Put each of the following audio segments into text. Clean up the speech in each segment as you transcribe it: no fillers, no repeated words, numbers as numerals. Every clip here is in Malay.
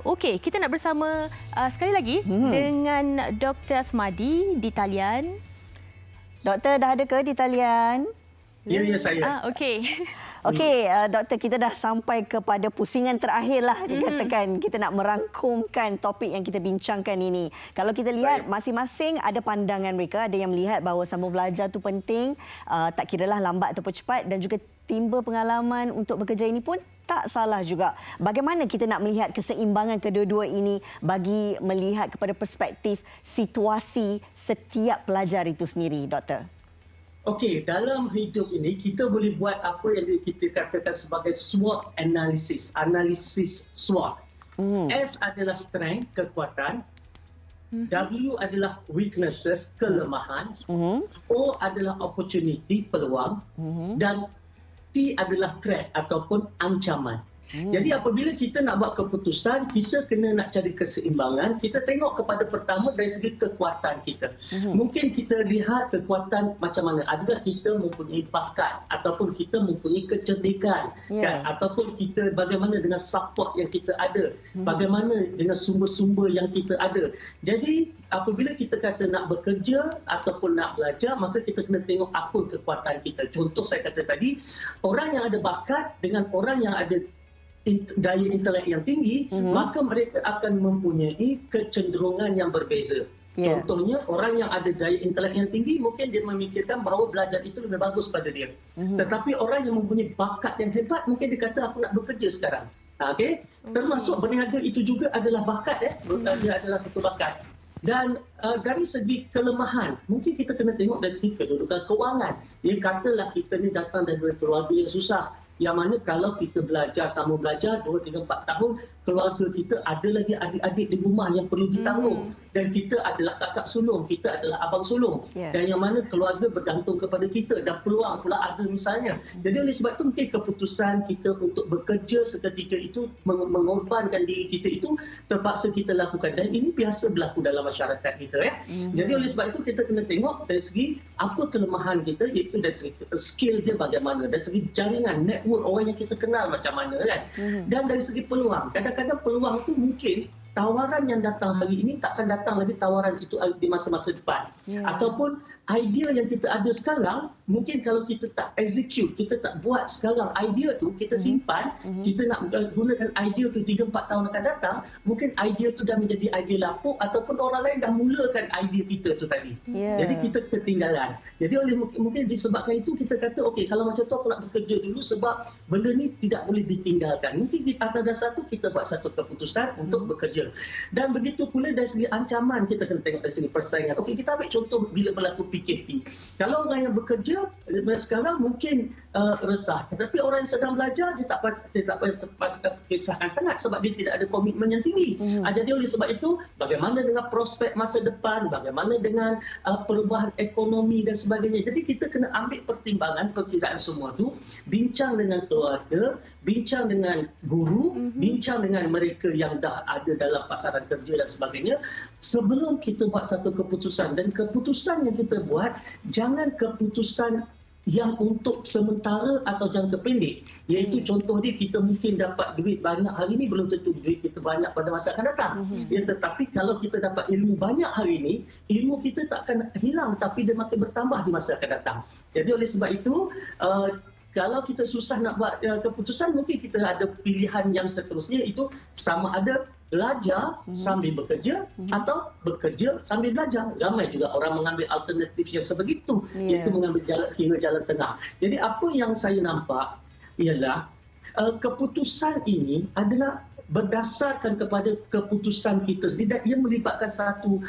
Okey, kita nak bersama sekali lagi dengan Dr. Asmadi di talian. Doktor dah ada ke di talian? Ya, saya. Okey. Okey, doktor, kita dah sampai kepada pusingan terakhir lah dikatakan. Kita nak merangkumkan topik yang kita bincangkan ini. Kalau kita lihat masing-masing ada pandangan mereka, ada yang melihat bahawa sambung belajar tu penting, tak kiralah lambat ataupun cepat, dan juga timba pengalaman untuk bekerja ini pun tak salah juga. Bagaimana kita nak melihat keseimbangan kedua-dua ini bagi melihat kepada perspektif situasi setiap pelajar itu sendiri, doktor? Okey, dalam hidup ini kita boleh buat apa yang kita katakan sebagai SWOT analysis, analisis SWOT. S adalah strength, kekuatan. W adalah weaknesses, kelemahan. O adalah opportunity, peluang. Dan T adalah threat ataupun ancaman. Jadi apabila kita nak buat keputusan, kita kena nak cari keseimbangan. Kita tengok kepada pertama dari segi kekuatan kita. Mungkin kita lihat kekuatan macam mana. Adakah kita mempunyai bakat ataupun kita mempunyai kecerdikan, kan? Ataupun kita bagaimana dengan support yang kita ada, bagaimana dengan sumber-sumber yang kita ada. Jadi apabila kita kata nak bekerja ataupun nak belajar, maka kita kena tengok apa kekuatan kita. Contoh saya kata tadi, orang yang ada bakat dengan orang yang ada daya intelek yang tinggi, maka mereka akan mempunyai kecenderungan yang berbeza. Contohnya, orang yang ada daya intelek yang tinggi, mungkin dia memikirkan bahawa belajar itu lebih bagus pada dia. Tetapi orang yang mempunyai bakat yang hebat, mungkin dia kata, aku nak bekerja sekarang. Okay? Termasuk berniaga itu juga adalah bakat. Dia adalah satu bakat. Dan dari segi kelemahan, mungkin kita kena tengok dari segi kedudukan kewangan. Dia katalah kita ni datang dari keluarga yang susah. Yang mana kalau kita belajar, sama belajar 2, 3, 4 tahun, keluarga kita ada lagi adik-adik di rumah yang perlu ditanggung. Dan kita adalah kakak sulung, kita adalah abang sulung. Dan yang mana keluarga bergantung kepada kita dan peluang pula ada misalnya. Jadi oleh sebab itu mungkin keputusan kita untuk bekerja seketika itu, mengorbankan diri kita itu terpaksa kita lakukan. Dan ini biasa berlaku dalam masyarakat kita. Jadi oleh sebab itu kita kena tengok dari segi apa kelemahan kita, iaitu dari segi skill dia bagaimana, dari segi jaringan, network orang yang kita kenal macam mana kan. Dan dari segi peluang, kadang-kadang peluang itu mungkin tawaran yang datang hari ini takkan datang lagi tawaran itu di masa-masa depan. Ataupun idea yang kita ada sekarang, mungkin kalau kita tak execute, kita tak buat sekarang, idea tu kita simpan, kita nak gunakan idea tu 3-4 tahun akan datang, mungkin idea tu dah menjadi idea lapuk ataupun orang lain dah mulakan idea kita tu tadi. Jadi kita ketinggalan. Jadi oleh mungkin disebabkan itu kita kata, okey, kalau macam tu aku nak bekerja dulu sebab benda ni tidak boleh ditinggalkan. Mungkin di atas dasar tu kita buat satu keputusan untuk bekerja. Dan begitu pula dari segi ancaman, kita kena tengok dari segi persaingan. Okey, kita ambil contoh bila berlaku PKP. Kalau orang yang bekerja sekarang mungkin resah, tetapi orang yang sedang belajar dia tak kisahkan sangat sebab dia tidak ada komitmen yang tinggi. Jadi oleh sebab itu, bagaimana dengan prospek masa depan, bagaimana dengan perubahan ekonomi dan sebagainya. Jadi kita kena ambil pertimbangan, perkiraan semua tu, bincang dengan keluarga, bincang dengan guru, bincang dengan mereka yang dah ada dalam pasaran kerja dan sebagainya, sebelum kita buat satu keputusan. Dan keputusan yang kita buat, jangan keputusan yang untuk sementara atau jangka pendek. Iaitu contoh dia, kita mungkin dapat duit banyak hari ini, belum tentu duit kita banyak pada masa akan datang. Tetapi kalau kita dapat ilmu banyak hari ini, ilmu kita tak akan hilang, tapi dia makin bertambah di masa akan datang. Jadi oleh sebab itu, kalau kita susah nak buat keputusan, mungkin kita ada pilihan yang seterusnya, itu sama ada belajar sambil bekerja atau bekerja sambil belajar. Ramai juga orang mengambil alternatif yang sebegitu, iaitu mengambil jalan tengah. Jadi apa yang saya nampak ialah keputusan ini adalah berdasarkan kepada keputusan kita sendiri dan ia melibatkan satu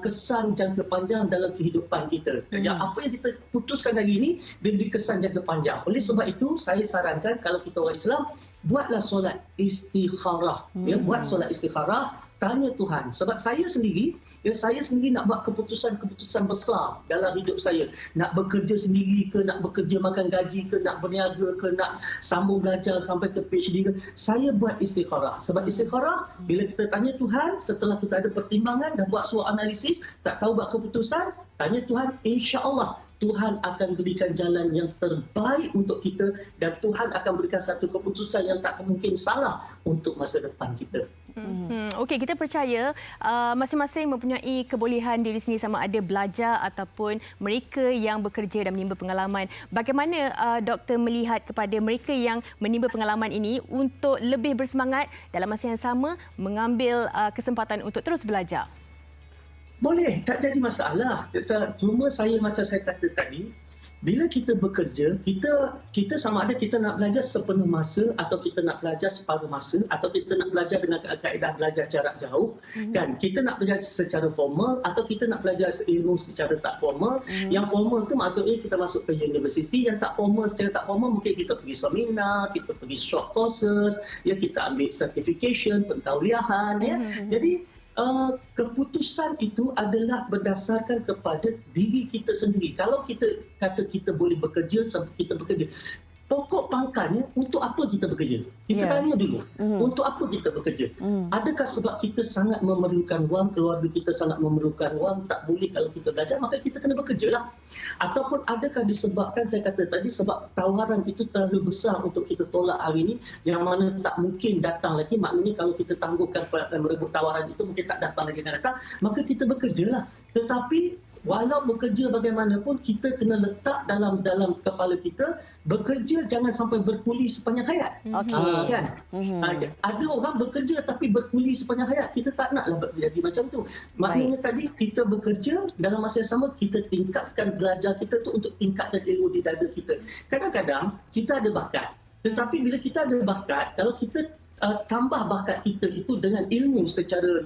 kesan jangka panjang dalam kehidupan kita. Apa yang kita putuskan hari ini dia beri kesan jangka panjang. Oleh sebab itu saya sarankan kalau kita orang Islam, buatlah solat istikharah. Buat solat istikharah, tanya Tuhan. Sebab saya sendiri nak buat keputusan-keputusan besar dalam hidup saya. Nak bekerja sendiri ke, nak bekerja makan gaji ke, nak berniaga ke, nak sambung belajar sampai ke PhD ke. Saya buat istikharah. Sebab istikharah, bila kita tanya Tuhan, setelah kita ada pertimbangan, dah buat SWOT analisis, tak tahu buat keputusan, tanya Tuhan, insya-Allah Tuhan akan berikan jalan yang terbaik untuk kita dan Tuhan akan berikan satu keputusan yang tak mungkin salah untuk masa depan kita. Okey, kita percaya masing-masing mempunyai kebolehan diri sendiri sama ada belajar ataupun mereka yang bekerja dan menimba pengalaman. Bagaimana doktor melihat kepada mereka yang menimba pengalaman ini untuk lebih bersemangat dalam masa yang sama mengambil kesempatan untuk terus belajar? Boleh, tak jadi masalah. Cuma macam saya kata tadi, bila kita bekerja, kita sama ada kita nak belajar sepenuh masa atau kita nak belajar separuh masa atau kita nak belajar dengan kaedah belajar jarak jauh, kan? Kita nak belajar secara formal atau kita nak belajar ilmu secara tak formal. Yang formal tu maksudnya kita masuk ke universiti, yang tak formal secara tak formal mungkin kita pergi seminar, kita pergi short courses, ya kita ambil certification, pentauliahan, ya. Jadi keputusan itu adalah berdasarkan kepada diri kita sendiri. Kalau kita kata kita boleh bekerja, kita bekerja. Pokok pangkalnya, untuk apa kita bekerja? Kita tanya dulu, untuk apa kita bekerja? Adakah sebab kita sangat memerlukan wang, keluarga kita sangat memerlukan wang, tak boleh kalau kita belajar, maka kita kena bekerja lah. Ataupun adakah disebabkan, saya kata tadi, sebab tawaran itu terlalu besar untuk kita tolak hari ini, yang mana tak mungkin datang lagi, maknanya kalau kita tangguhkan merebut tawaran itu, mungkin tak datang lagi dan datang, maka kita bekerja lah. Tetapi walau bekerja bagaimanapun, kita kena letak dalam kepala kita, bekerja jangan sampai berkuli sepanjang hayat. Kan? Ada orang bekerja tapi berkuli sepanjang hayat. Kita tak naklah jadi macam tu. Maknanya tadi kita bekerja, dalam masa yang sama kita tingkatkan belajar kita tu untuk tingkatkan ilmu di dada kita. Kadang-kadang kita ada bakat. Tetapi bila kita ada bakat, kalau kita tambah bakat kita itu dengan ilmu secara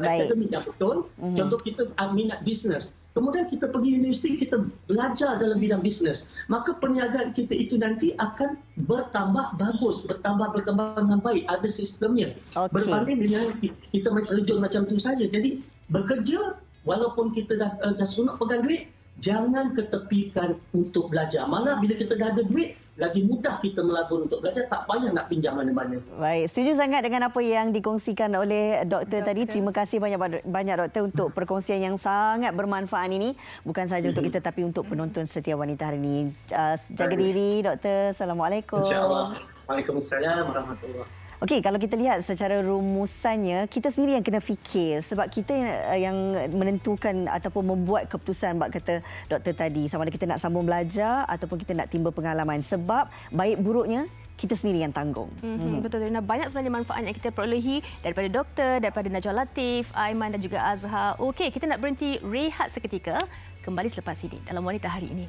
akademik yang betul. Contoh kita minat bisnes. Kemudian kita pergi universiti, kita belajar dalam bidang bisnes. Maka perniagaan kita itu nanti akan bertambah bagus, bertambah dengan baik. Ada sistemnya. Berbanding dengan kita terjun macam tu saja. Jadi bekerja, walaupun kita dah sunat pegang duit, jangan ketepikan untuk belajar. Malah bila kita dah ada duit, lagi mudah kita melabur untuk belajar, tak payah nak pinjam mana-mana. Baik, setuju sangat dengan apa yang dikongsikan oleh doktor tadi. Terima kasih banyak doktor untuk perkongsian yang sangat bermanfaat ini. Bukan sahaja untuk kita tapi untuk penonton setia wanita hari ini. Jaga diri doktor. Assalamualaikum. InsyaAllah. Waalaikumsalam warahmatullahi. Okey, kalau kita lihat secara rumusannya, kita sendiri yang kena fikir sebab kita yang menentukan ataupun membuat keputusan, bab kata doktor tadi, sama ada kita nak sambung belajar ataupun kita nak timba pengalaman. Sebab baik buruknya kita sendiri yang tanggung. Betul, Rina. Banyak sebenarnya manfaat yang kita perolehi daripada doktor, daripada Najwa Latif, Aiman dan juga Azhar. Okey, kita nak berhenti rehat seketika. Kembali selepas ini dalam Wanita Hari Ini.